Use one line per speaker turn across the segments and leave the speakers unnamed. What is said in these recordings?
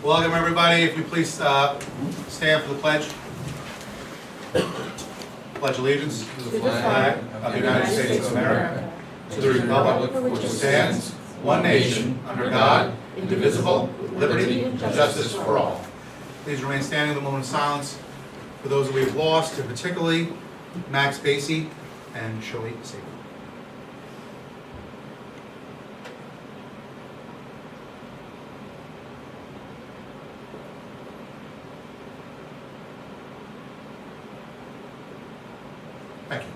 Welcome, everybody. If you please stand for the pledge. Pledge allegiance to the flag of the United States of America, to the republic for which it stands, one nation, under God, indivisible, with liberty and justice for all. Please remain standing in the moment of silence for those that we have lost, and particularly Max Basie and Shirley Saban. Thank you.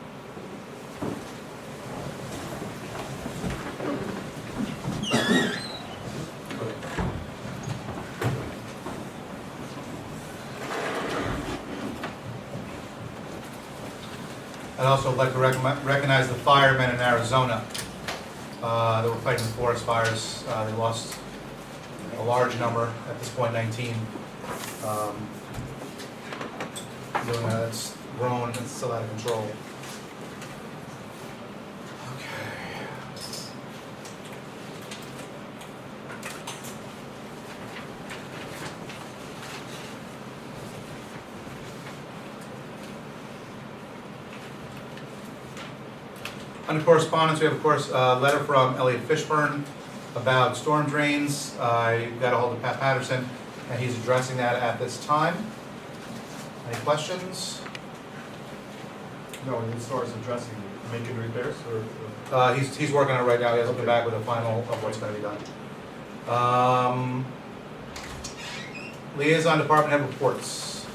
I'd also like to recognize the firemen in Arizona that were fighting the forest fires. They lost a large number, at this point 19. It's grown, it's still out of control. Okay. Under correspondence, we have, of course, a letter from Elliot Fishburne about storm drains. I got a hold of Pat Patterson, and he's addressing that at this time. Any questions?
No, as far as addressing, making repairs, or?
He's working on it right now. He hasn't come back with a final of what's going to be done. Liaison department head reports.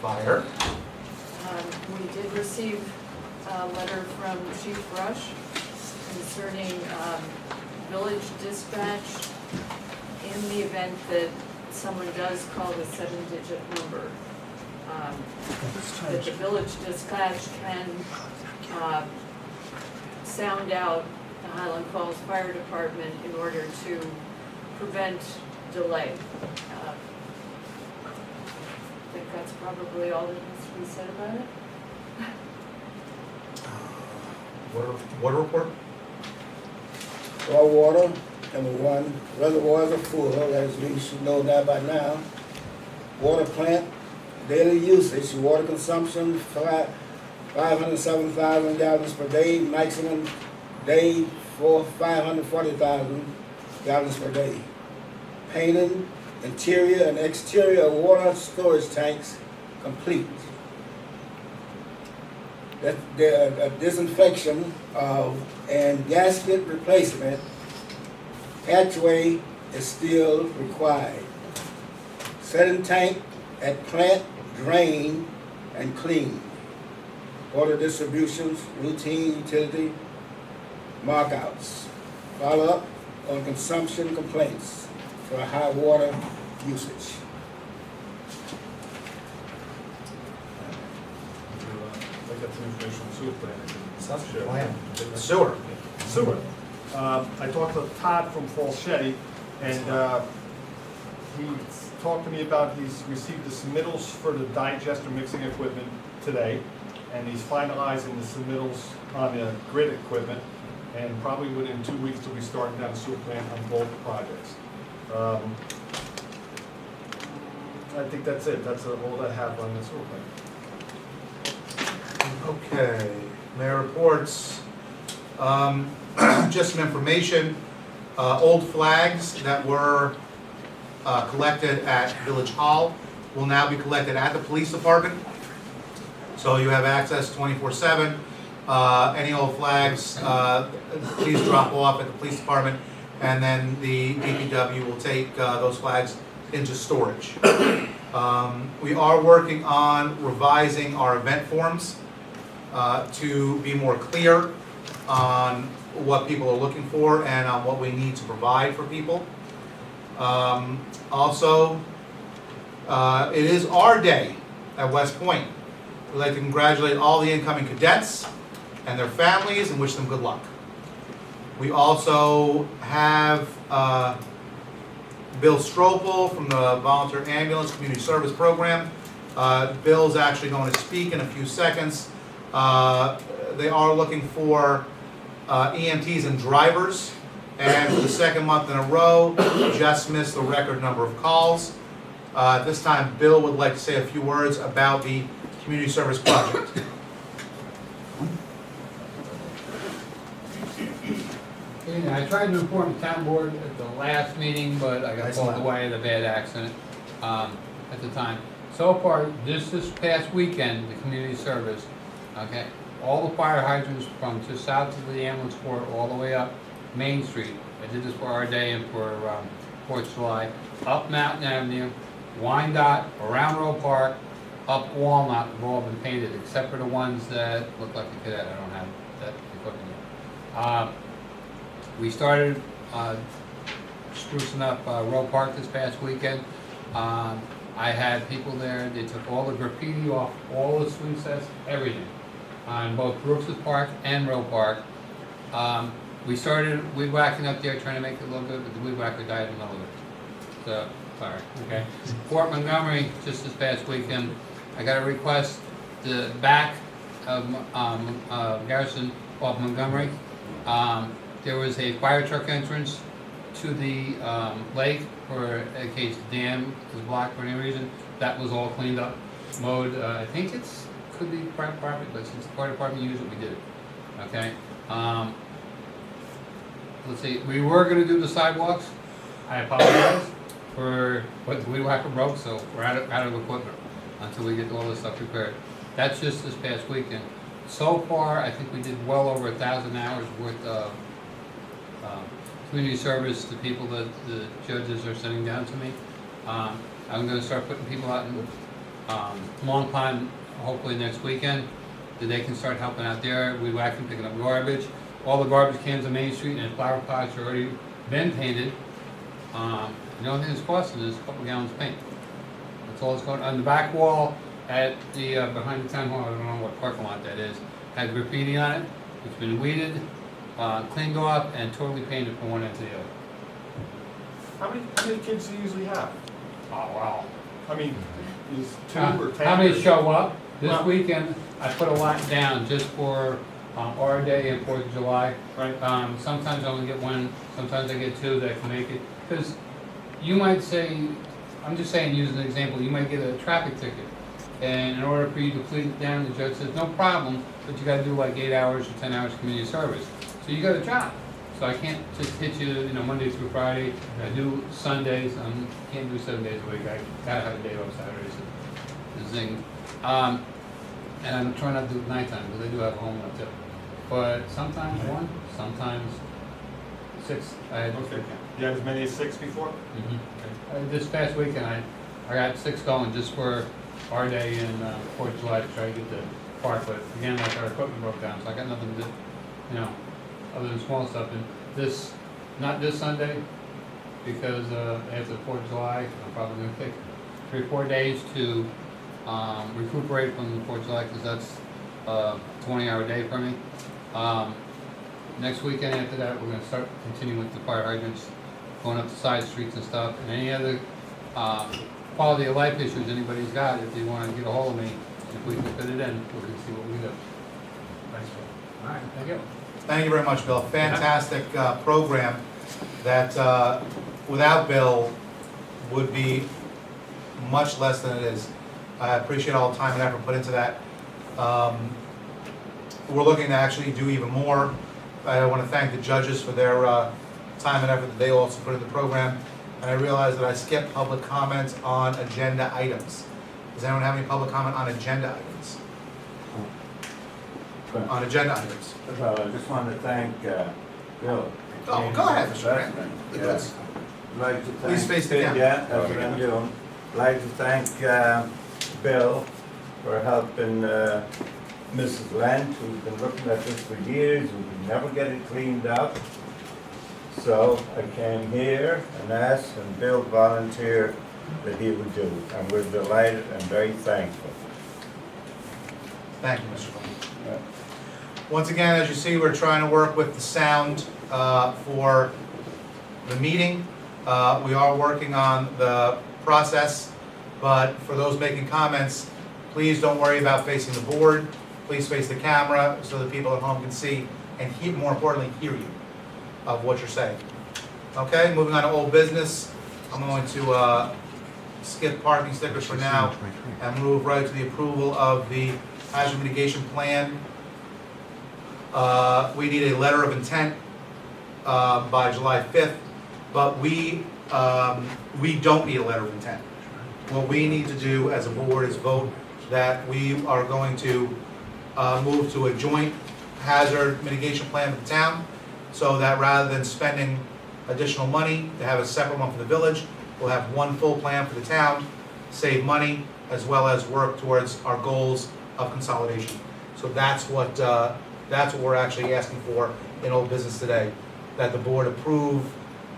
Fire.
We did receive a letter from Chief Rush concerning village dispatch in the event that someone does call the 7-digit number. That the village dispatch can sound out the Highland Falls Fire Department in order to prevent delay. I think that's probably all that needs to be said about it.
Water report.
Raw water, number one, reservoirs are full, as we should know that by now. Water plant, daily usage, water consumption, 507,000 gallons per day, maximum day for 540,000 gallons per day. Painting, interior and exterior water storage tanks complete. The disinfection and gasket replacement hatchway is still required. Setting tank at plant, drain, and clean. Water distributions, routine utility, markouts. Follow up on consumption complaints for high water usage.
I got some information on sewer plant.
Sewer.
Sewer. I talked to Todd from Falsetti, and he talked to me about he's received the submittals for the digester mixing equipment today, and he's finalizing the submittals on the grid equipment, and probably within 2 weeks he'll be starting down the sewer plant on both projects. I think that's it. That's all I have on the sewer plant.
Okay, mayor reports. Just some information. Old flags that were collected at Village Hall will now be collected at the police department. So you have access 24/7. Any old flags, please drop off at the police department, and then the DPW will take those flags into storage. We are working on revising our event forms to be more clear on what people are looking for and on what we need to provide for people. Also, it is our day at West Point. We'd like to congratulate all the incoming cadets and their families and wish them good luck. We also have Bill Stropel from the Volunteer Ambulance Community Service Program. Bill's actually going to speak in a few seconds. They are looking for EMTs and drivers, And for the second month in a row, just missed the record number of calls. At this time, Bill would like to say a few words about the community service project.
And I tried to inform the town board at the last meeting, but I got
Nice
called
one.
away in a bad accident at the time. So far, this past weekend, the community service, okay, all the fire hydrants from just south of the ambulance court all the way up Main Street. I did this for our day and for 4th of July. Up Mountain Avenue, Wyandotte, around Roe Park, up Walnut have all been painted, except for the ones that look like a cadet. I don't have that equipment yet. We started sprucing up Roe Park this past weekend. I had people there, they took all the graffiti off all the swing sets, everything, on both Brooks's Park and Roe Park. We started weed whacking up there, trying to make it look good, but the weed whacker died in the middle of it. So, sorry, okay. Fort Montgomery, just this past weekend, I got a request, the back of Garrison off Montgomery. There was a fire truck entrance to the lake for in case the dam is blocked for any reason. That was all cleaned up, mowed. I think could be private property, but since the fire department used it, we did it. Okay. Let's see. We were going to do the sidewalks. I apologize for what the weed whacker broke, so we're out of equipment until we get all this stuff repaired. That's just this past weekend. So far, I think we did well over 1,000 hours worth of community service to people that the judges are sending down to me. I'm going to start putting people out in Long Pond hopefully next weekend, that they can start helping out there. We whacking, picking up garbage. All the garbage cans on Main Street and flower pots are already been painted. The only thing that's costing is a couple gallons of paint. That's all it's going on. The back wall at the behind the town hall, I don't know what parking lot that is, had graffiti on it. It's been weeded, cleaned off, and totally painted from one end to the other.
How many kids do you usually have?
Oh, wow.
I mean, is 2 or 10?
How many show up? This
Well-
weekend, I put a lot down just for our day and 4th of July.
Right.
Sometimes I only get one, sometimes I get 2 that can make it. Because you might say, I'm just saying, using an example, you might get a traffic ticket. And in order for you to plead it down, the judge says, no problem, but you gotta do like 8 hours or 10 hours community service. So you got a job. So I can't just hit you, Monday through Friday. I do Sundays, can't do 7 days a week. I gotta have a day off Saturdays. The zing. And I'm trying not to do it nighttime, because they do have a home life too. But sometimes 1, sometimes 6. I had
Okay. You had as many as 6 before?
This past weekend, I got 6 going just for our day in 4th of July to try to get the park. But again, like our equipment broke down, so I got nothing to do, other than small stuff. And not this Sunday, because after the 4th of July, I'm probably going to take 3 or 4 days to recuperate from the 4th of July, because that's a 20-hour day for me. Next weekend after that, we're going to start continuing with the fire hydrants, going up the side streets and stuff, and any other quality of life issues anybody's got. If they want to get a hold of me, if we can fit it in, we're going to see what we can do.
Thanks,
All right, thank you.
Thank you very much, Bill. Fantastic program that without Bill would be much less than it is. I appreciate all the time and effort put into that. We're looking to actually do even more. I want to thank the judges for their time and effort that they also put in the program. And I realize that I skipped public comments on agenda items. Does anyone have any public comment on agenda items? On agenda items?
Well, I just want to thank Bill.
Oh, go ahead, Mr. Grant.
Yes. I'd like to thank.
Please face the camera.
Yeah, that's what I'm doing. I'd like to thank Bill for helping Mrs. Lent, who's been looking at this for years, we could never get it cleaned up. So I came here and asked, and Bill volunteered that he would do it, and we're delighted and very thankful.
Thank you, Mr. Grant. Once again, as you see, we're trying to work with the sound for the meeting. We are working on the process, but for those making comments, please don't worry about facing the board. Please face the camera so that people at home can see and more importantly, hear you. of what you're saying. Okay, moving on to old business. I'm going to skip parking stickers for now and move right to the approval of the hazard mitigation plan. We need a letter of intent by July 5th, but we don't need a letter of intent. What we need to do as a board is vote that we are going to move to a joint hazard mitigation plan with the town, so that rather than spending additional money to have a separate one for the village, we'll have one full plan for the town, save money, as well as work towards our goals of consolidation. So that's what we're actually asking for in old business today, that the board approve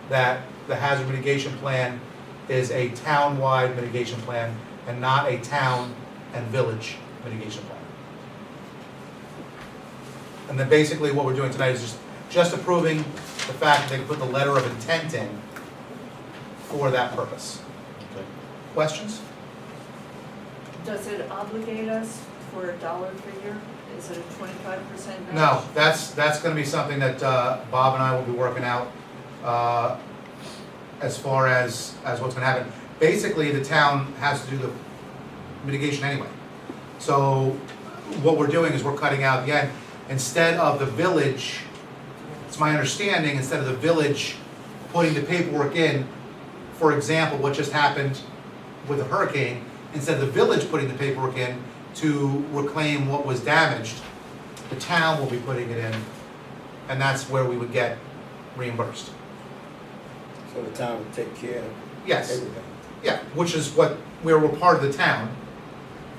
that the hazard mitigation plan is a town-wide mitigation plan and not a town and village mitigation plan. And then basically what we're doing tonight is just approving the fact that they can put the letter of intent in for that purpose.
Okay.
Questions?
Does it obligate us for a dollar figure? Is it a 25% match?
No, that's gonna be something that Bob and I will be working out as far as what's gonna happen. Basically, the town has to do the mitigation anyway. So what we're doing is we're cutting out the end. Instead of the village, it's my understanding, instead of the village putting the paperwork in, for example, what just happened with the hurricane, instead of the village putting the paperwork in to reclaim what was damaged, the town will be putting it in, and that's where we would get reimbursed.
So the town will take care of
Yes,
everything.
yeah, which is where we're part of the town.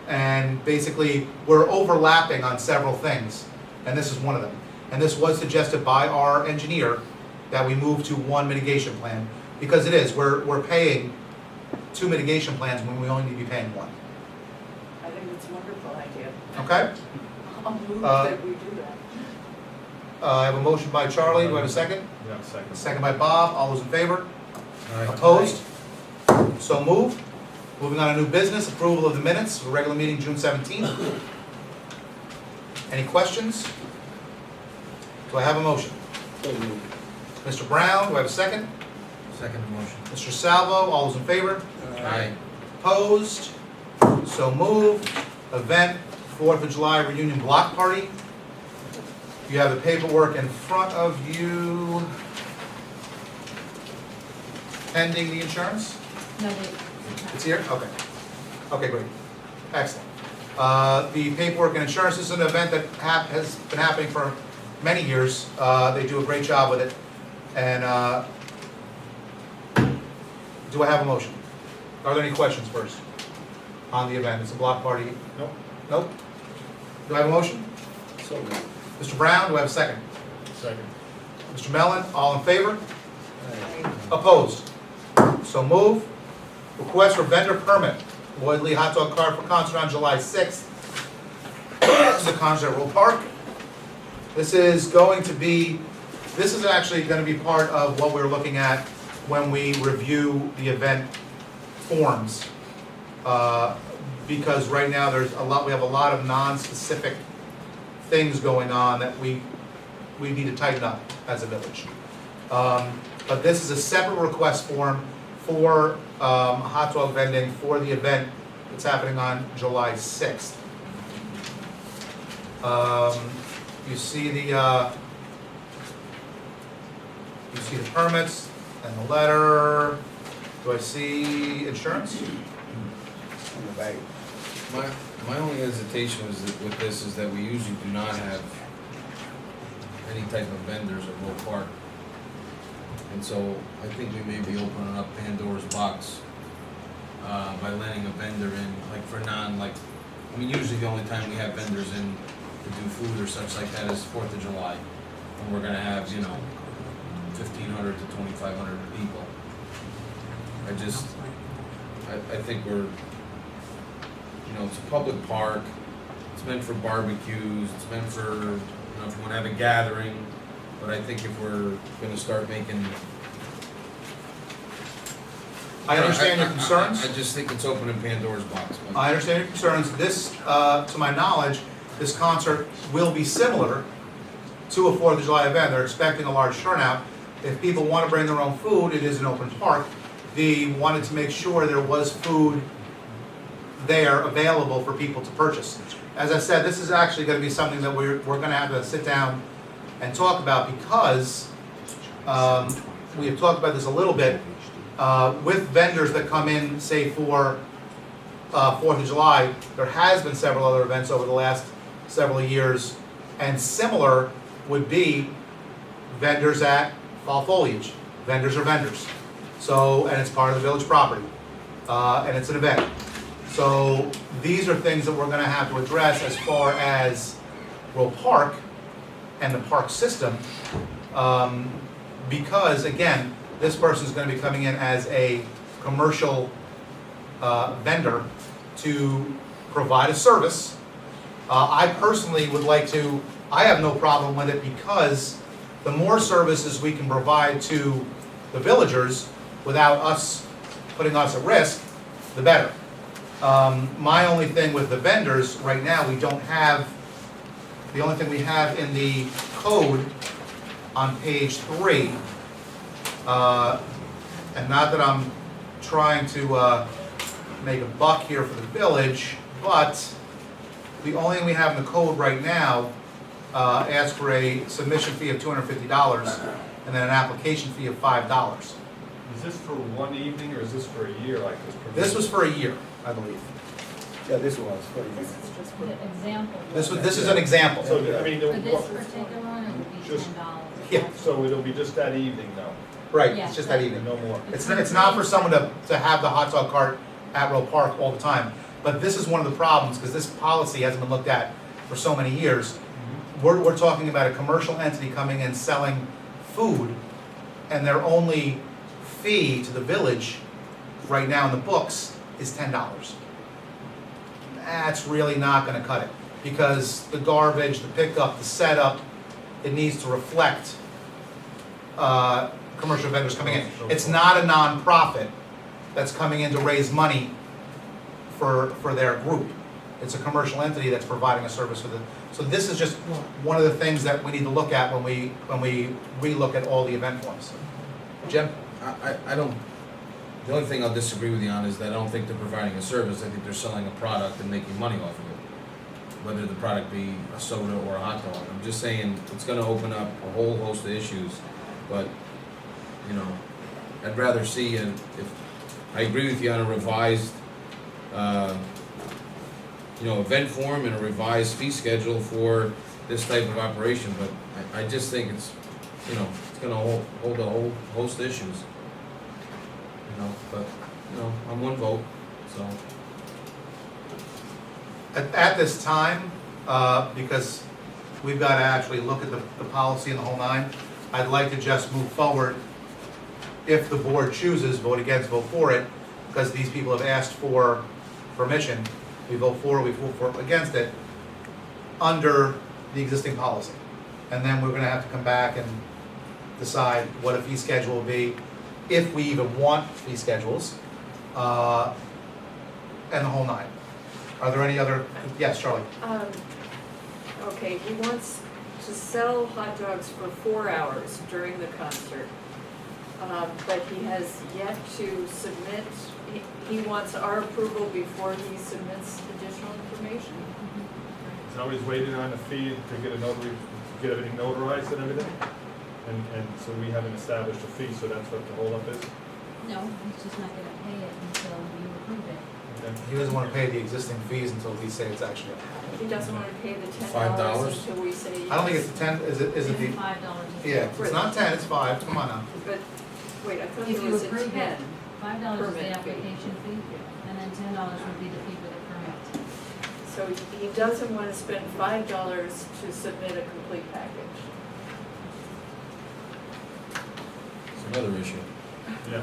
And basically, we're overlapping on several things, and this is one of them. And this was suggested by our engineer, that we move to one mitigation plan, because it is, we're paying two mitigation plans when we only need to be paying one.
I think it's a wonderful idea.
Okay?
I'll move
Uh,
that we do that.
I have a motion by Charlie, do I have a second?
Yeah, second.
A second by Bob, all those in favor? Opposed? So moved. Moving on to new business, approval of the minutes for regular meeting June 17th. Any questions? Do I have a motion?
So moved.
Mr. Brown, do I have a second?
Second motion.
Mr. Salvo, all those in favor?
Aye.
Opposed? So moved. Event, 4th of July reunion block party. You have the paperwork in front of you. Pending the insurance?
No,
It's here? Okay. Okay, great. Excellent. The paperwork and insurance is an event that has been happening for many years. They do a great job with it. And do I have a motion? Are there any questions first on the event? It's a block party.
Nope.
Nope? Do I have a motion?
So moved.
Mr. Brown, do I have a second?
Second.
Mr. Mellon, all in favor?
Aye.
Opposed? So move. Request for vendor permit, Lloyd Lee Hot Dog Cart for concert on July 6th. This is a concert at Roll Park. This is actually going to be part of what we're looking at when we review the event forms. Because right now we have a lot of non-specific things going on that we need to tighten up as a village. But this is a separate request form for hot dog vending for the event that's happening on July 6th. You see the permits and the letter. Do I see insurance?
On the back.
My only hesitation with this is that we usually do not have any type of vendors at Roll Park. And so I think we may be opening up Pandora's box by letting a vendor in, usually the only time we have vendors in to do food or such like that is 4th of July. And we're gonna have, 1,500 to 2,500 people. I think we're, it's a public park, it's meant for barbecues, it's meant for, if you wanna have a gathering, but I think if we're gonna start making.
I understand your concerns.
I just think it's opening Pandora's box.
I understand your concerns. This, to my knowledge, this concert will be similar to a 4th of July event. They're expecting a large turnout. if people want to bring their own food, it is an open park. They wanted to make sure there was food there available for people to purchase. As I said, this is actually going to be something that we're going to have to sit down and talk about because we have talked about this a little bit. With vendors that come in, say for 4th of July, there has been several other events over the last several years, and similar would be vendors at fall foliage. Vendors are vendors. So, and it's part of the village property, and it's an event. So these are things that we're gonna have to address as far as Royal Park and the park system, because again, this person's gonna be coming in as a commercial vendor to provide a service. I personally would like to, I have no problem with it because the more services we can provide to the villagers without us putting us at risk, the better. My only thing with the vendors, right now, we don't have, the only thing we have in the code on page 3, and not that I'm trying to make a buck here for the village, but the only thing we have in the code right now asks for a submission fee of $250 and then an application fee of $5.
Is this for one evening or is this for a year like this?
This was for a year, I believe.
Yeah, this was.
This is just for.
The example.
This is an example.
So, I mean,
For this particular one, it would be
Just-
$10.
Yeah.
so it'll be just that evening though,
Right,
Yeah.
it's just that evening.
no more?
It's not for someone to have the hot dog cart at Royal Park all the time. But this is one of the problems, because this policy hasn't been looked at for so many years. We're talking about a commercial entity coming in selling food, and their only fee to the village right now in the books is $10. That's really not gonna cut it, because the garbage, the pickup, the setup, it needs to reflect commercial vendors coming in. It's not a nonprofit that's coming in to raise money for their group. It's a commercial entity that's providing a service for the, so this is just one of the things that we need to look at when we relook at all the event forms. Jim?
I don't, the only thing I'll disagree with you on is that I don't think they're providing a service, I think they're selling a product and making money off of it. Whether the product be a soda or a hot dog, I'm just saying, it's gonna open up a whole host of issues, but, you know, I'd rather see, if, I agree with you on a revised, event form and a revised fee schedule for this type of operation, but I just think it's, it's gonna hold a whole host of issues. But, I'm one vote, so.
At this time, because we've got to actually look at the policy and the whole nine, I'd like to just move forward. If the board chooses, vote against, vote for it, because these people have asked for permission. We vote for it, we vote for against it, under the existing policy. And then we're gonna have to come back and decide what a fee schedule will be, if we even want fee schedules, and the whole nine. Are there any other, yes, Charlie?
Okay, he wants to sell hot dogs for 4 hours during the concert. But he has yet to submit, he wants our approval before he submits additional information.
So he's waiting on the fee to get a notary, to get everything notarized and everything? And so we haven't established a fee, so that's what the holdup is?
No, he's just not gonna pay it until you approve it.
Okay.
He doesn't want to pay the existing fees until we say it's actually.
He doesn't want to pay the
$5?
$10 until we say yes.
I don't think it's 10, is it
It's
the,
$5.
yeah, it's not 10, it's 5, come on now.
But, wait, I thought
If
it
you
was a
approve
10.
it, $5 is
Permit
the
fee.
application fee, and then $10 would be the fee for the permit.
So he doesn't want to spend $5 to submit a complete package.
It's another issue,
Yeah.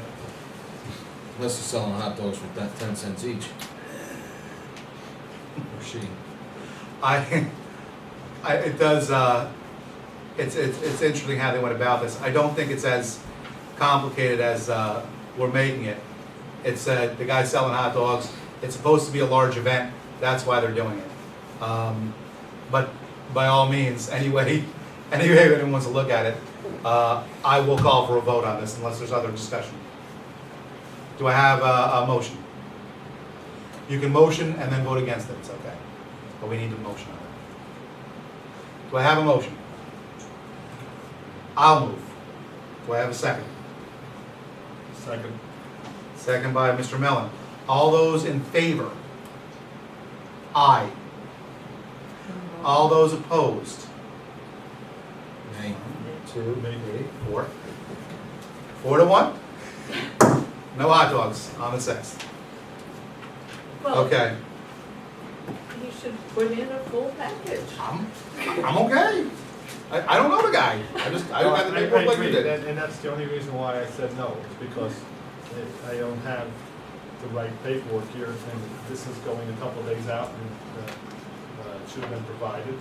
unless they're selling hot dogs for 10 cents each. Or she.
It does, it's interesting how they went about this. I don't think it's as complicated as we're making it. It's the guy selling hot dogs, it's supposed to be a large event, that's why they're doing it. But by all means, any way anyone wants to look at it, I will call for a vote on this unless there's other discussion. Do I have a motion? You can motion and then vote against it, it's okay. But we need a motion on it. Do I have a motion? I'll move. Do I have a second?
Second.
Second by Mr. Mellon. All those in favor? Aye. All those opposed?
Nay.
2, 3, 4. 4 to 1? No hot dogs on the 6th.
Well,
Okay.
he should put in a full package.
I'm okay. I don't know the guy. I don't have the
I
paperwork like you
agree,
did.
and that's the only reason why I said no, is because I don't have the right paperwork here, and this is going a couple days out, and it should have been provided if it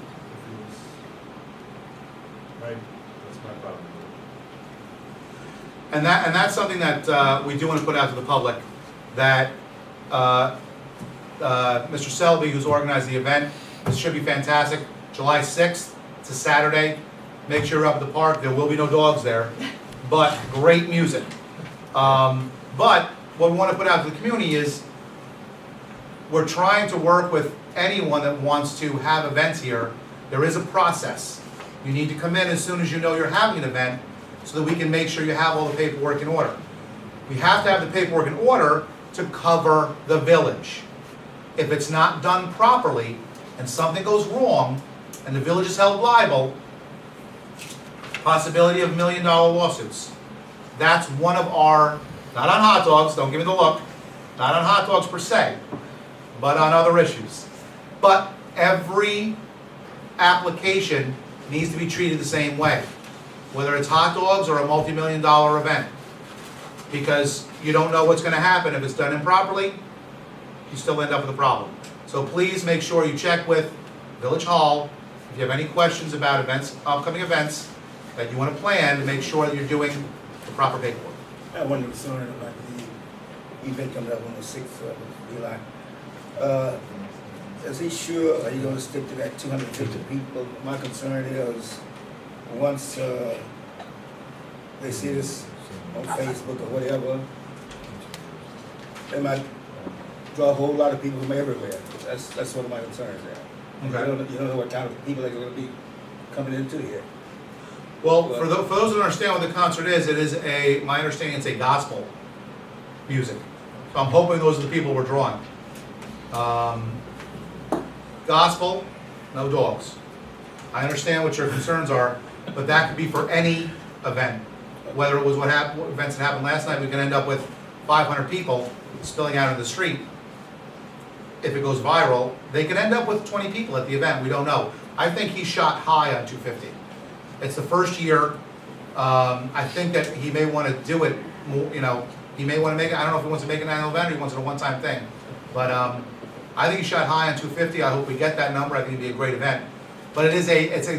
was, right? That's my problem.
And that's something that we do want to put out to the public, that Mr. Selby, who's organized the event, this should be fantastic. July 6th, it's a Saturday. Make sure you're up at the park. There will be no dogs there, but great music. But what we want to put out to the community is we're trying to work with anyone that wants to have events here. There is a process. You need to come in as soon as you know you're having an event so that we can make sure you have all the paperwork in order. We have to have the paperwork in order to cover the village. If it's not done properly and something goes wrong and the village is held liable, possibility of $1 million lawsuits. That's one of our, not on hot dogs, don't give me the look, not on hot dogs per se, but on other issues. But every application needs to be treated the same way, whether it's hot dogs or a multi-million-dollar event, because you don't know what's going to happen. If it's done improperly, you still end up with a problem. So please make sure you check with Village Hall if you have any questions about events, upcoming events that you want to plan, to make sure that you're doing the proper paperwork.
I have one concern about the event coming up on the 6th of July. Is he sure, are you gonna stick to that 250 people? My concern is, once they see this on Facebook or whatever, they might draw a whole lot of people from everywhere. That's one of my concerns there.
Okay.
You don't know what kind of people are gonna be coming into here.
Well, for those that understand what the concert is, it is my understanding it's a gospel music. So I'm hoping those are the people we're drawing. Gospel, no dogs. I understand what your concerns are, but that could be for any event. Whether it was what events that happened last night, we can end up with 500 people spilling out in the street. If it goes viral, they could end up with 20 people at the event, we don't know. I think he shot high on 250. It's the first year. I think that he may want to do it more, he may want to make it, I don't know if he wants to make an annual event or he wants it a one-time thing. But I think he shot high on 250. I hope we get that number. I think it'd be a great event. But it's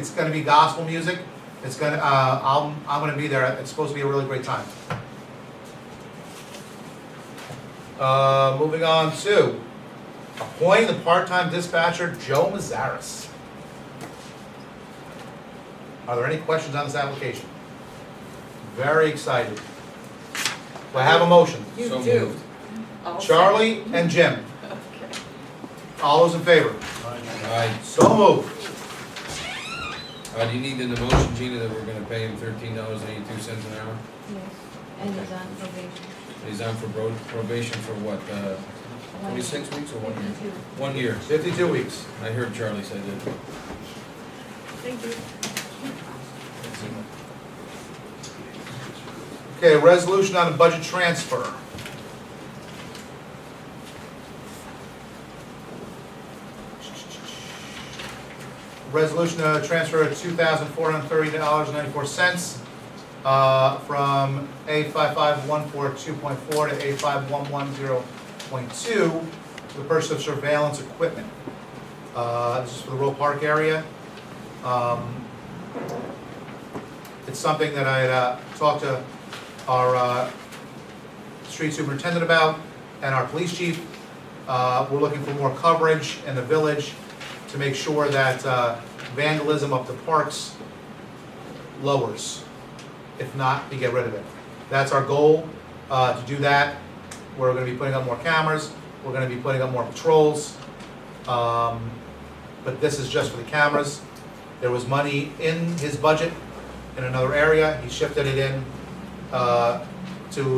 going to be gospel music. It's going to, I'm going to be there. It's supposed to be a really great time. Moving on to appointing the part-time dispatcher, Joe Mazzaris. Are there any questions on this application? Very excited. Do I have a motion?
You
So
do.
moved.
I'll
Charlie
second.
and Jim.
Okay.
All those in favor?
Aye.
So moved.
Do you need in the motion, Gina, that we're gonna pay him $13.82 an hour?
Yes, and he's on probation.
He's on for probation for what, 26 weeks or 1 year?
52.
1 year.
52 weeks.
I heard Charlie say that.
Thank you.
Okay, resolution on the budget transfer. Resolution to transfer $2,430.94 from A55142.4 to A5110.2 to the purchase of surveillance equipment. This is for the Roe Park area. It's something that I had talked to our street superintendent about and our police chief. We're looking for more coverage in the village to make sure that vandalism up the parks lowers. If not, we get rid of it. That's our goal, to do that. We're gonna be putting up more cameras, we're gonna be putting up more patrols. But this is just for the cameras. There was money in his budget in another area, he shifted it in, to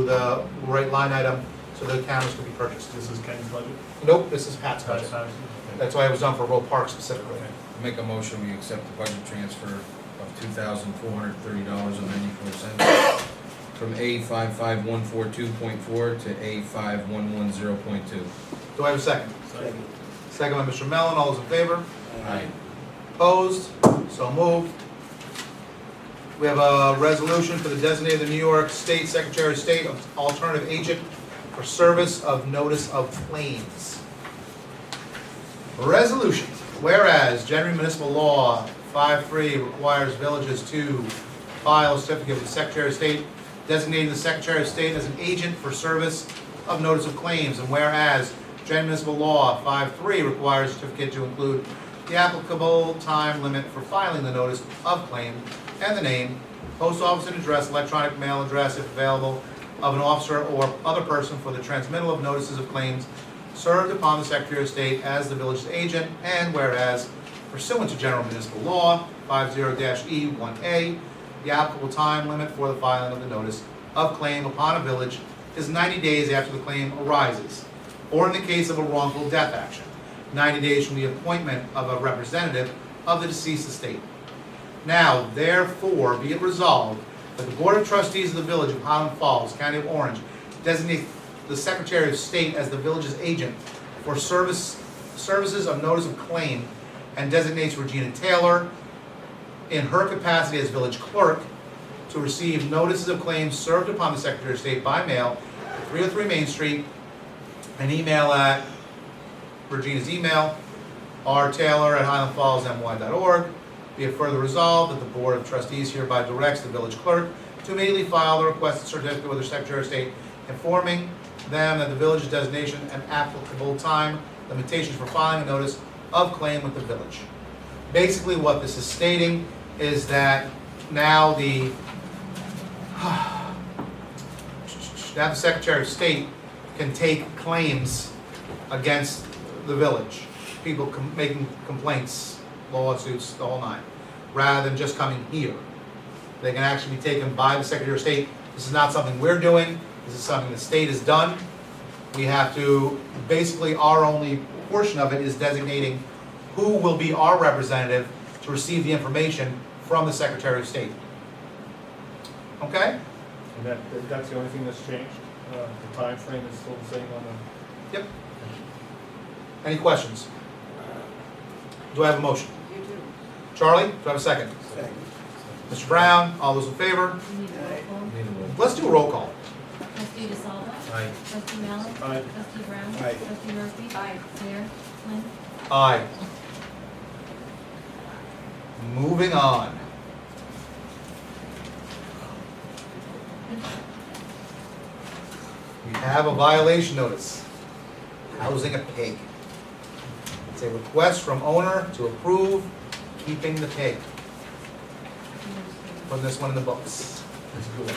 the right line item, so the cameras could be purchased.
This is Ken's budget?
Nope, this is Pat's budget. That's why it was done for Road Park specifically.
Make a motion, we accept the budget transfer of $2,430.94 from A55142.4 to A5110.2.
Do I have a second?
Second.
Second by Mr. Mellon, all those in favor?
Aye.
Opposed? So moved. We have a resolution for the designated New York State Secretary of State alternative agent for service of notice of claims. Resolution, whereas General Municipal Law 5.3 requires villages to file a certificate with the Secretary of State designating the Secretary of State as an agent for service of notice of claims, and whereas General Municipal Law 5.3 requires a certificate to include the applicable time limit for filing the notice of claim and the name, post office and address, electronic mail address if available, of an officer or other person for the transmittal of notices of claims served upon the Secretary of State as the village's agent, and whereas pursuant to General Municipal Law 50-E1A, the applicable time limit for the filing of the notice of claim upon a village is 90 days after the claim arises, or in the case of a wrongful death action, 90 days from the appointment of a representative of the deceased estate. Now, therefore, be it resolved that the Board of Trustees of the Village of Highland Falls, County of Orange, designate the Secretary of State as the village's agent for services of notice of claim, and designates Regina Taylor in her capacity as village clerk to receive notices of claims served upon the Secretary of State by mail at 303 Main Street, an email at Regina's email, rtaylor@highlandfallsny.org. Be it further resolved that the Board of Trustees hereby directs the village clerk to immediately file the requested certificate with the Secretary of State, informing them that the village's designation and applicable time limitations for filing a notice of claim with the village. Basically, what this is stating is that now the Secretary of State can take claims against the village, people making complaints, lawsuits, the whole nine, rather than just coming here. They can actually be taken by the Secretary of State. This is not something we're doing, this is something the state has done. We have to, basically our only portion of it is designating who will be our representative to receive the information from the Secretary of State. Okay?
And that's the only thing that's changed? The time frame is still the same on the...
Yep. Any questions? Do I have a motion?
You do.
Charlie, do I have a second?
Second.
Mr. Brown, all those in favor?
You need a roll call.
Need a roll.
Let's do a roll call.
Trustee DeSalvo.
Aye.
Trustee Mallow.
Aye.
Trustee Brown.
Aye.
Trustee Murphy.
Aye.
Mayor Flynn.
Aye. Moving on. We have a violation notice. Housing a pig. It's a request from owner to approve keeping the pig. Putting this one in the books.
It's good.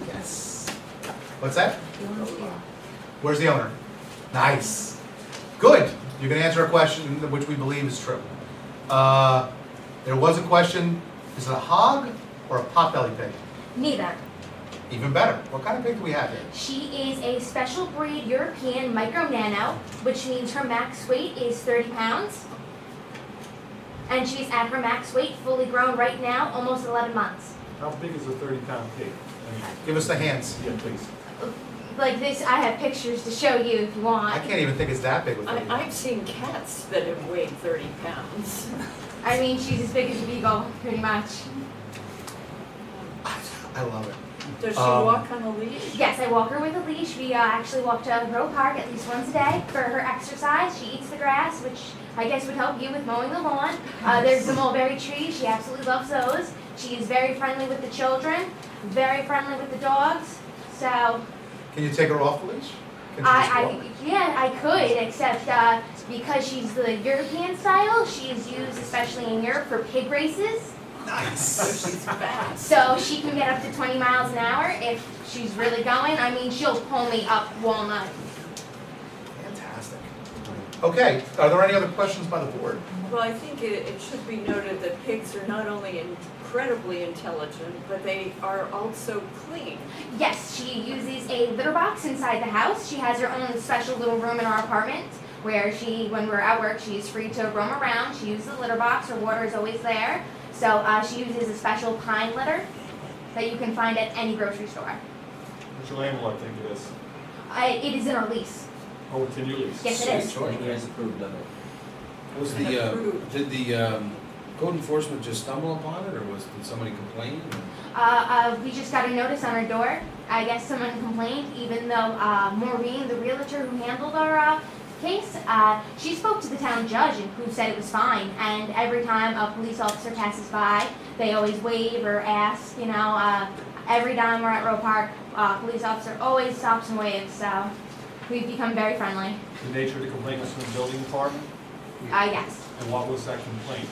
Yes. What's that?
The owner's here.
Where's the owner? Nice. Good. You can answer a question which we believe is true. There was a question, is it a hog or a potbelly pig?
Neither.
Even better. What kind of pig do we have here?
She is a special breed European micro nano, which means her max weight is 30 pounds. And she's at her max weight, fully grown right now, almost 11 months.
How big is a 30-pound pig? I mean,
Give us the hands.
yeah, please.
Like this, I have pictures to show you if you want.
I can't even think it's that big with me.
I've seen cats that have weighed 30 pounds.
I mean, she's as big as a beagle, pretty much.
I love it.
Does she
Um,
walk on a leash?
Yes, I walk her with a leash. We actually walk to Roe Park at least once a day for her exercise. She eats the grass, which I guess would help you with mowing the lawn. There's the mulberry trees. She absolutely loves those. She is very friendly with the children, very friendly with the dogs. So
Can you take her off the leash? Can she just walk?
yeah, I could, except because she's the European style, she is used especially in Europe for pig races.
So she's fast.
So she can get up to 20 miles an hour if she's really going. I mean, she'll pull me up Walnut.
Fantastic. Okay, are there any other questions by the board?
Well, I think it should be noted that pigs are not only incredibly intelligent, but they are also clean.
Yes, she uses a litter box inside the house. She has her own special little room in our apartment where when we're at work, she's free to roam around. She uses the litter box. Her water is always there. So she uses a special pine litter that you can find at any grocery store.
What's your landlord think it is?
It is in our lease.
Oh, it's in your lease?
Yes, it is.
You guys approved of it.
Was did the code enforcement just stumble upon it, or did somebody complain?
We just got a notice on our door. I guess someone complained, even though Maureen, the realtor who handled our case, she spoke to the town judge and who said it was fine. And every time a police officer passes by, they always wave or ask, every time we're at Roe Park, police officer always stops and waves, so we've become very friendly.
The nature of the complaint was from the building department?
Yes.
And what was that complaint?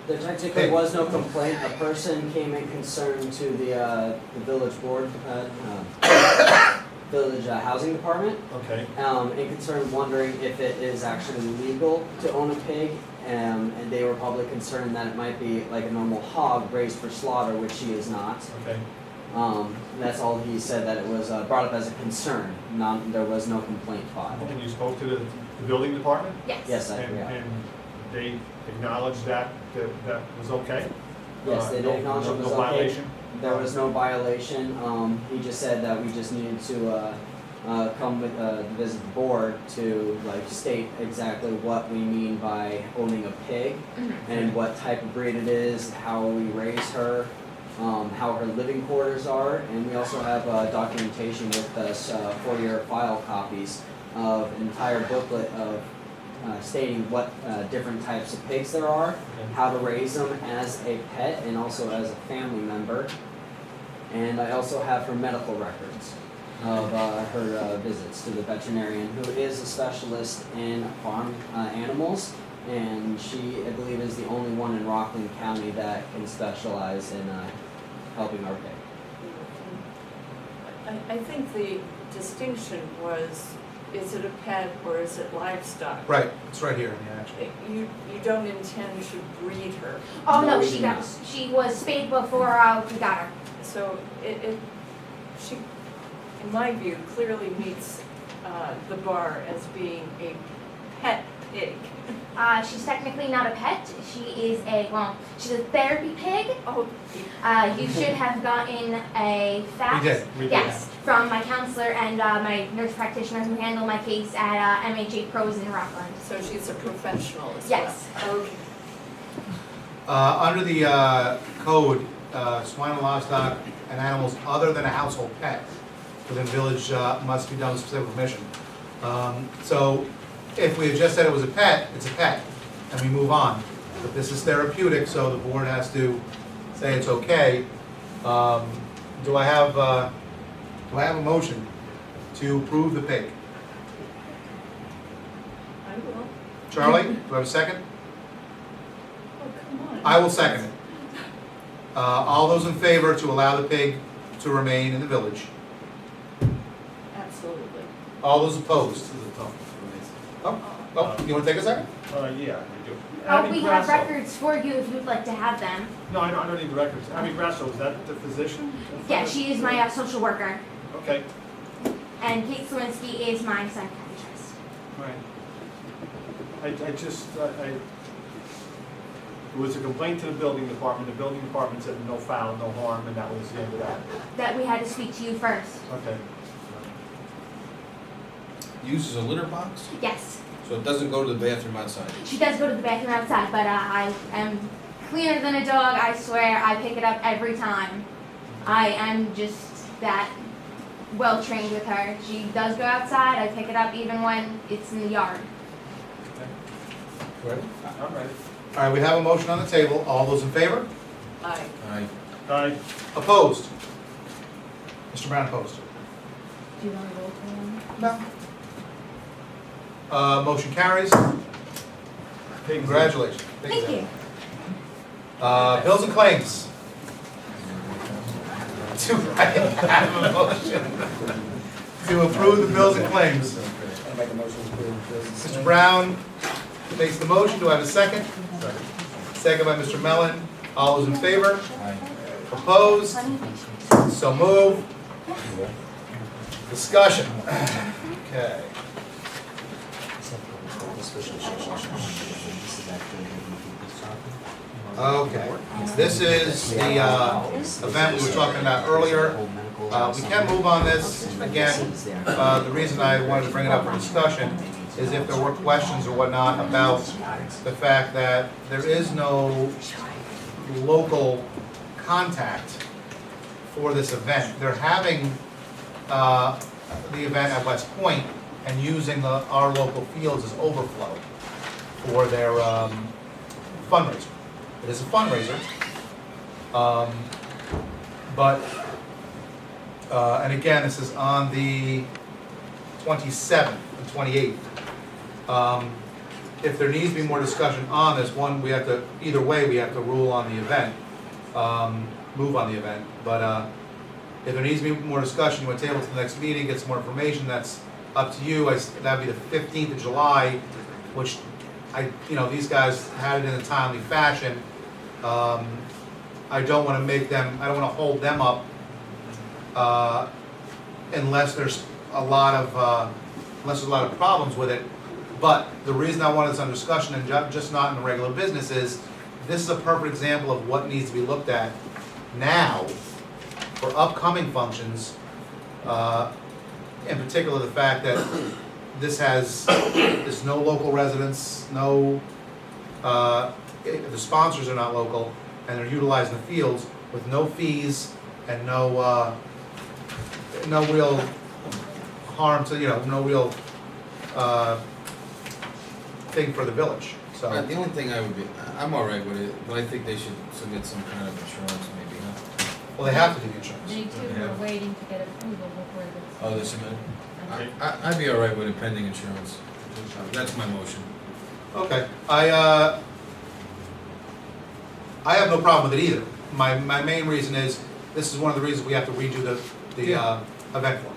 There technically was no complaint. A person came in concerned to the village board, village housing department,
Okay,
in concern wondering if it is actually legal to own a pig, and they were probably concerned that it might be like a normal hog raised for slaughter, which she is not.
okay.
That's all he said, that it was brought up as a concern. There was no complaint filed.
And you spoke to the building department?
Yes.
Yes,
And
yeah.
and they acknowledged that was okay?
Yes, they did acknowledge it was
No
okay.
violation?
There was no violation. He just said that we just needed to come with visit the board to state exactly what we mean by owning a pig and what type of breed it is, how we raise her, how her living quarters are, and we also have documentation with us for your file copies of an entire booklet of stating what different types of pigs there are, how to raise them as a pet and also as a family member. And I also have her medical records of her visits to the veterinarian, who is a specialist in farm animals, and she, I believe, is the only one in Rockland County that can specialize in helping our pig.
I think the distinction was, is it a pet or is it livestock?
Right, it's right here in the action.
You don't intend to breed her,
Oh
No,
no,
we
she
do not.
she was spayed before we got her.
so she, in my view, clearly meets the bar as being a pet pig.
She's technically not a pet. She's a therapy pig.
Oh,
You should have gotten a fax.
We did.
Yes, from my counselor and my nurse practitioner who handle my case at MHA Pros in Rockland.
so she's a professional as well?
Yes.
Okay.
Under the code, swine and livestock and animals other than a household pet within village must be done with specific permission. So if we had just said it was a pet, it's a pet, and we move on. But this is therapeutic, so the board has to say it's okay. Do I have a motion to approve the pig?
I will.
Charlie, do I have a second?
Oh, come on.
I will second it. All those in favor to allow the pig to remain in the village?
Absolutely.
All those opposed?
This is a tough one.
Oh, you want to take a second?
Yeah, we do.
Oh,
Abby
we have
Grasso.
records for you if you'd like to have them.
No, I don't need the records. Abby Grasso, is that the physician?
Yeah, she is my social worker,
Okay,
and Kate Slawinski is my psychiatrist.
right. It was a complaint to the building department. The building department said no foul, no harm, and that was the end of that.
That we had to speak to you first.
Okay.
Uses a litter box,
Yes,
so it doesn't go to the bathroom outside.
she does go to the bathroom outside, but I am cleaner than a dog. I swear, I pick it up every time. I am just that well trained with her. She does go outside. I pick it up even when it's in the yard.
Ready?
I'm ready.
All right, we have a motion on the table. All those in favor?
Aye.
Aye.
Aye.
Opposed? Mr. Brown opposed.
Do you want to roll call on that?
No. Motion carries.
Pigs.
Congratulations.
Thank you.
Bills and claims. Do I have a motion to approve the bills and claims?
I make a motion to approve this.
Mr. Brown makes the motion. Do I have a second? Second by Mr. Mellon. All those in favor? Opposed? So moved. Discussion. Okay. Okay. This is the event we were talking about earlier. We can move on this. Again, the reason I wanted to bring it up for discussion is if there were questions or whatnot about the fact that there is no local contact for this event. They're having the event at West Point and using our local fields as overflow for their fundraiser. It is a fundraiser, and again, this is on the 27th and 28th. If there needs to be more discussion on this, one, we have to, either way, we have to rule on the event, move on the event. But if there needs to be more discussion, you want to table it to the next meeting, get some more information, that's up to you. That'd be the 15th of July, which these guys had it in a timely fashion. I don't want to make them, I don't want to hold them up unless there's a lot of problems with it. But the reason I wanted this on discussion and just not in the regular business is this is a perfect example of what needs to be looked at now for upcoming functions. In particular, the fact that there's no local residents, the sponsors are not local, and they're utilizing the fields with no fees and no real harm to, no real thing for the village. So
Right, the only thing I'm all right with it, but I think they should submit some kind of insurance maybe, huh?
well, they have to do the insurance.
They too
Yeah.
are waiting to get approval before this.
Oh, they submit? I'd be all right with it pending insurance. That's my motion.
Okay, I have no problem with it either. My main reason is, this is one of the reasons we have to redo the event form.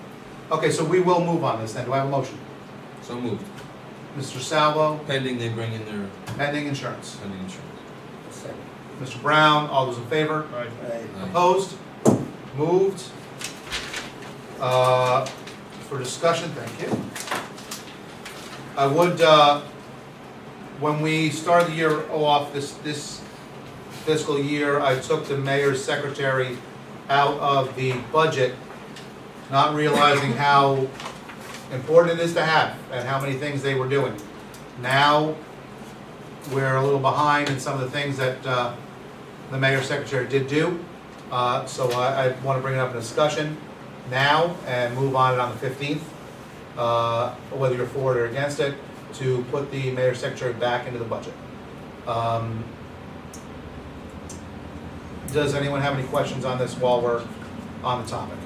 Okay, so we will move on this then. Do I have a motion?
So moved.
Mr. Salvo,
Pending they bring in their
pending insurance.
pending insurance.
Second.
Mr. Brown, all those in favor?
Right.
Aye.
Opposed? Moved. For discussion, thank you. I would, when we started the year off, this fiscal year, I took the mayor's secretary out of the budget, not realizing how important it is to have and how many things they were doing. Now, we're a little behind in some of the things that the mayor's secretary did do. So I want to bring it up in discussion now and move on it on the 15th, whether you're for it or against it, to put the mayor's secretary back into the budget. Does anyone have any questions on this while we're on the topic?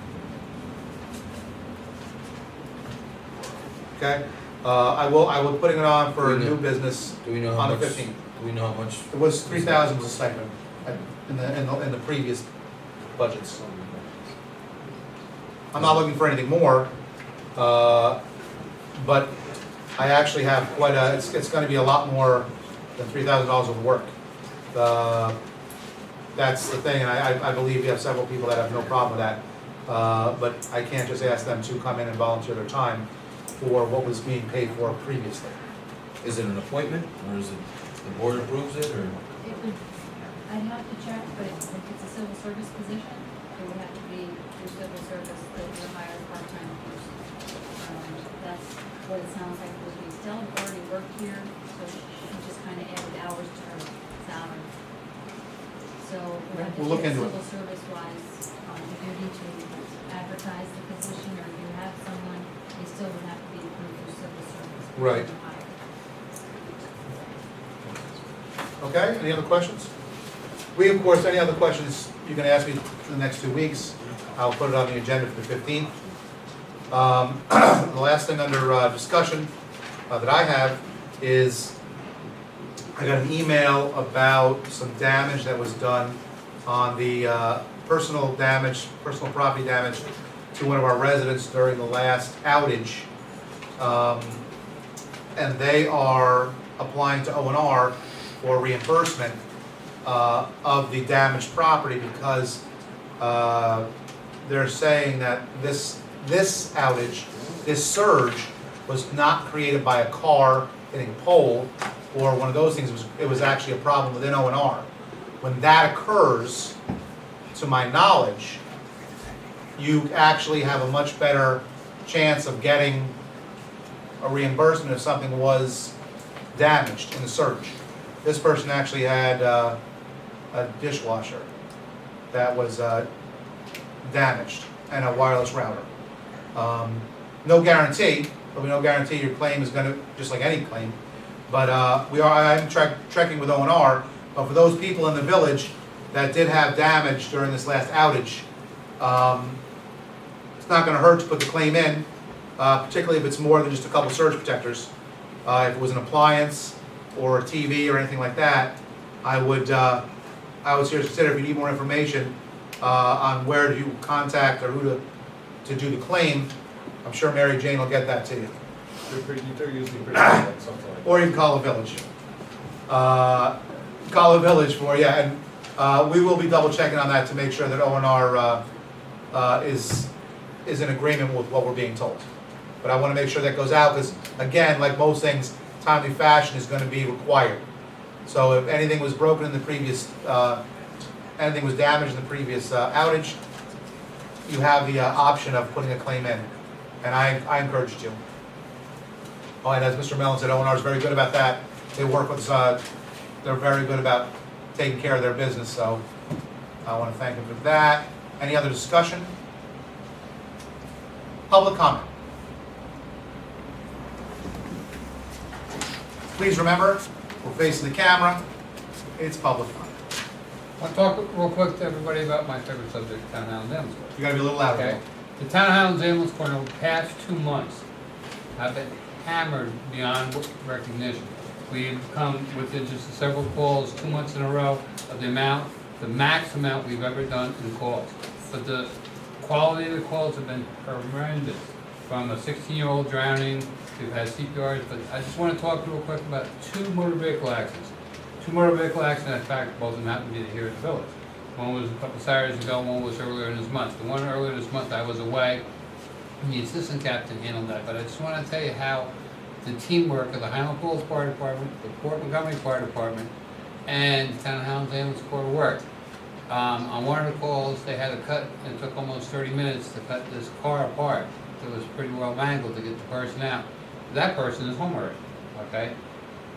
Okay, I will putting it on for new business
Do we know how
on the
much?
15th.
Do we know how much?
It was 3,000 was a stipend in the previous budgets. I'm not looking for anything more, but I actually have quite a, it's gonna be a lot more than $3,000 of work. That's the thing, and I believe you have several people that have no problem with that. But I can't just ask them to come in and volunteer their time for what was being paid for previously.
Is it an appointment, or is it, the board approves it, or?
It would, I'd have to check, but if it's a civil service position, it would have to be through civil service, that you hire a part-time person. That's what it sounds like it would be. Stella already worked here, so she just kind of added hours to her salary. So we'll have to
We'll look
check
into it.
civil service wise, if you need to advertise the position, or if you have someone, they still would have to be approved through civil service.
Right.
to hire.
Okay, any other questions? Of course, any other questions you can ask me for the next 2 weeks. I'll put it on the agenda for the 15th. The last thing under discussion that I have is, I got an email about some damage that was done on the personal property damage to one of our residents during the last outage. And they are applying to O&R for reimbursement of the damaged property because they're saying that this outage, this surge, was not created by a car hitting a pole or one of those things. It was actually a problem within O&R. When that occurs, to my knowledge, you actually have a much better chance of getting a reimbursement if something was damaged in the surge. This person actually had a dishwasher that was damaged and a wireless router. No guarantee, but we no guarantee your claim is going to, just like any claim. But I'm checking with O&R, but for those people in the village that did have damage during this last outage, it's not going to hurt to put the claim in, particularly if it's more than just a couple surge protectors. If it was an appliance or a TV or anything like that, I would seriously consider, if you need more information on where do you contact or who to do the claim, I'm sure Mary Jane will get that to you.
They're usually pretty good at something like that.
Or you can call a village. Call a village for, yeah, and we will be double checking on that to make sure that O&R is in agreement with what we're being told. But I want to make sure that goes out because, again, like most things, timely fashion is going to be required. So if anything was broken in the previous, anything was damaged in the previous outage, you have the option of putting a claim in. And I encourage you to. Oh, and as Mr. Mellon said, O&R is very good about that. They work with us, they're very good about taking care of their business, so I want to thank them for that. Any other discussion? Public comment. Please remember, we're facing the camera, it's public comment.
I'll talk real quick to everybody about my favorite subject, Town of Highlands Ambulance Corps.
You gotta be a little louder.
Okay? The Town of Highlands Ambulance Corps in the past 2 months have been hammered beyond recognition. We've come within just several calls 2 months in a row of the max amount we've ever done in calls. But the quality of the calls have been horrendous. From a 16-year-old drowning, we've had CPRs, but I just want to talk real quick about 2 motor vehicle accidents. 2 motor vehicle accidents, in fact, both of them happened to be here in the village. One was a couple Saturdays ago, one was earlier in this month. The one earlier this month, I was away, and the assistant captain handled that. But I just want to tell you how the teamwork of the Highland Falls Fire Department, the Port Montgomery Fire Department, and the Town of Highlands Ambulance Corps worked. On one of the calls, they had to cut, and it took almost 30 minutes to cut this car apart. It was pretty well mangled to get the person out. That person is home already, okay?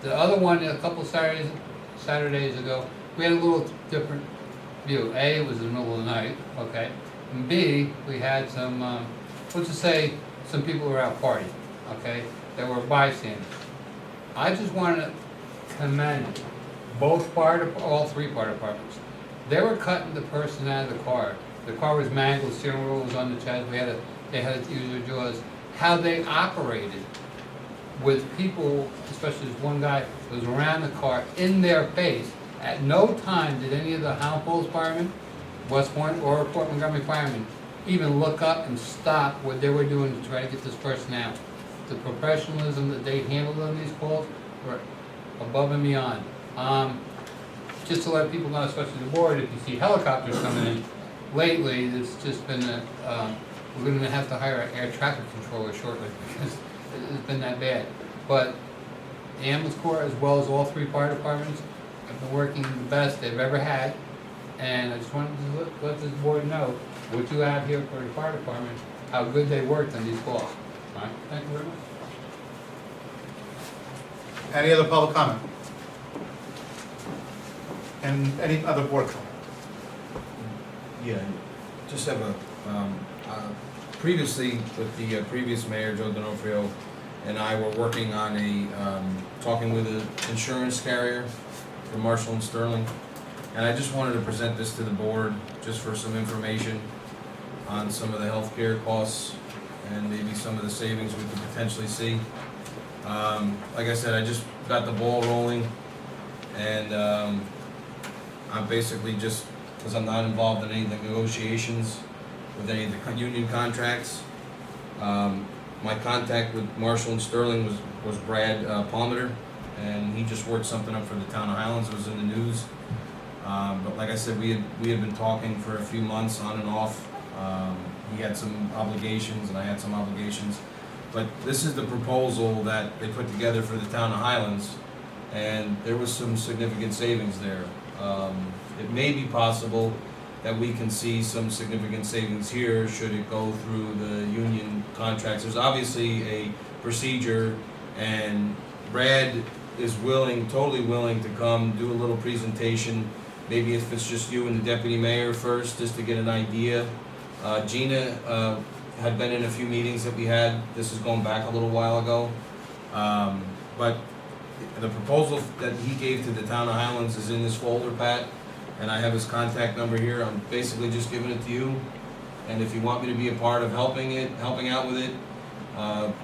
The other one, a couple Saturdays ago, we had a little different view. A, it was in the middle of the night, okay? And B, we had some, let's just say, some people who were out partying, okay? That were bystanders. I just want to commend all 3 fire departments. They were cutting the person out of the car. The car was mangled, steering wheel was on the chest, they had to use their jaws. How they operated with people, especially this one guy who was around the car in their face. At no time did any of the Highland Falls firemen, West Point or Port Montgomery firemen even look up and stop what they were doing to try to get this person out. The professionalism that they handled on these calls were above and beyond. Just to let people know, especially the board, if you see helicopters coming in, lately it's just been we're going to have to hire an air traffic controller shortly because it's been that bad. But the ambulance corps, as well as all 3 fire departments, have been working the best they've ever had. And I just wanted to let this board know what you have here for the fire department, how good they worked on these calls. All right, thank you very much.
Any other public comment? And any other board comment?
Yeah, just have a, previously with the previous mayor, Joe D'Onofrio, and I were working on talking with an insurance carrier for Marshall and Sterling. And I just wanted to present this to the board just for some information on some of the healthcare costs and maybe some of the savings we could potentially see. Like I said, I just got the ball rolling And I'm basically just, because I'm not involved in any of the negotiations with any of the union contracts. My contact with Marshall and Sterling was Brad Palmer, and he just worked something up for the town of Highlands. It was in the news. But like I said, we had been talking for a few months on and off. He had some obligations and I had some obligations. But this is the proposal that they put together for the town of Highlands, and there was some significant savings there. It may be possible that we can see some significant savings here should it go through the union contracts. There's obviously a procedure, and Brad is willing, totally willing to come do a little presentation. Maybe if it's just you and the deputy mayor first, just to get an idea. Gina had been in a few meetings that we had. This is going back a little while ago. But the proposal that he gave to the town of Highlands is in this folder, Pat, and I have his contact number here. I'm basically just giving it to you. And if you want me to be a part of helping out with it, I'll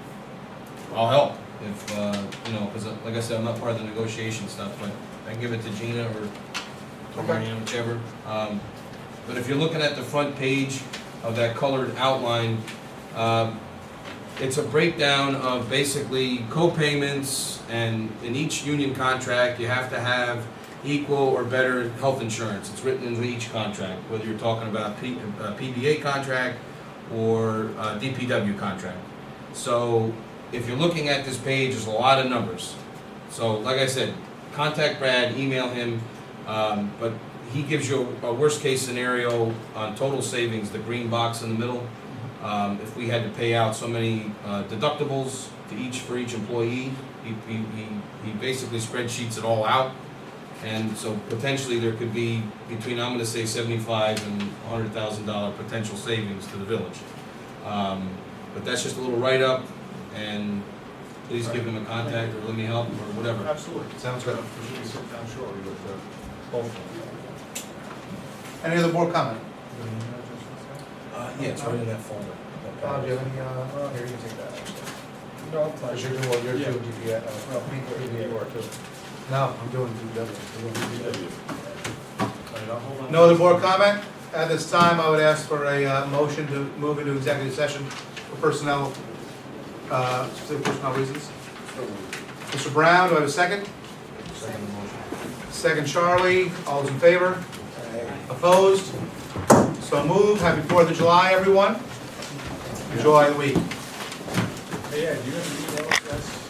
help. If, you know, because like I said, I'm not part of the negotiation stuff, but I can give it to Gina or Marianne, whichever. But if you're looking at the front page of that colored outline, it's a breakdown of basically co-payments, and in each union contract, you have to have equal or better health insurance. It's written into each contract, whether you're talking about a PBA contract or a DPW contract. So if you're looking at this page, there's a lot of numbers. So like I said, contact Brad, email him, but he gives you a worst case scenario on total savings, the green box in the middle. If we had to pay out so many deductibles for each employee, he basically spreadsheets it all out. And so potentially there could be between, I'm gonna say $75,000 and $100,000 potential savings to the village. But that's just a little write-up, and please give him a contact or let me help or whatever.
Absolutely.
Sounds good.
We should sit down shortly with both of them.
Any other board comment?
Yeah, it's right in that folder.
Do you have any, here, you can take that.
No, I'm
Because
fine.
you're doing,
Yeah.
DPS,
Well, you are too.
No, I'm doing DPW.
All right, I'll hold on.
No other board comment? At this time, I would ask for a motion to move into executive session for personnel, specific personnel reasons. Mr. Brown, do I have a second?
Second motion.
Second, Charlie. All those in favor? Opposed? So moved. Happy 4th of July, everyone. Enjoy the week.
Hey, Ed, do you have an email address?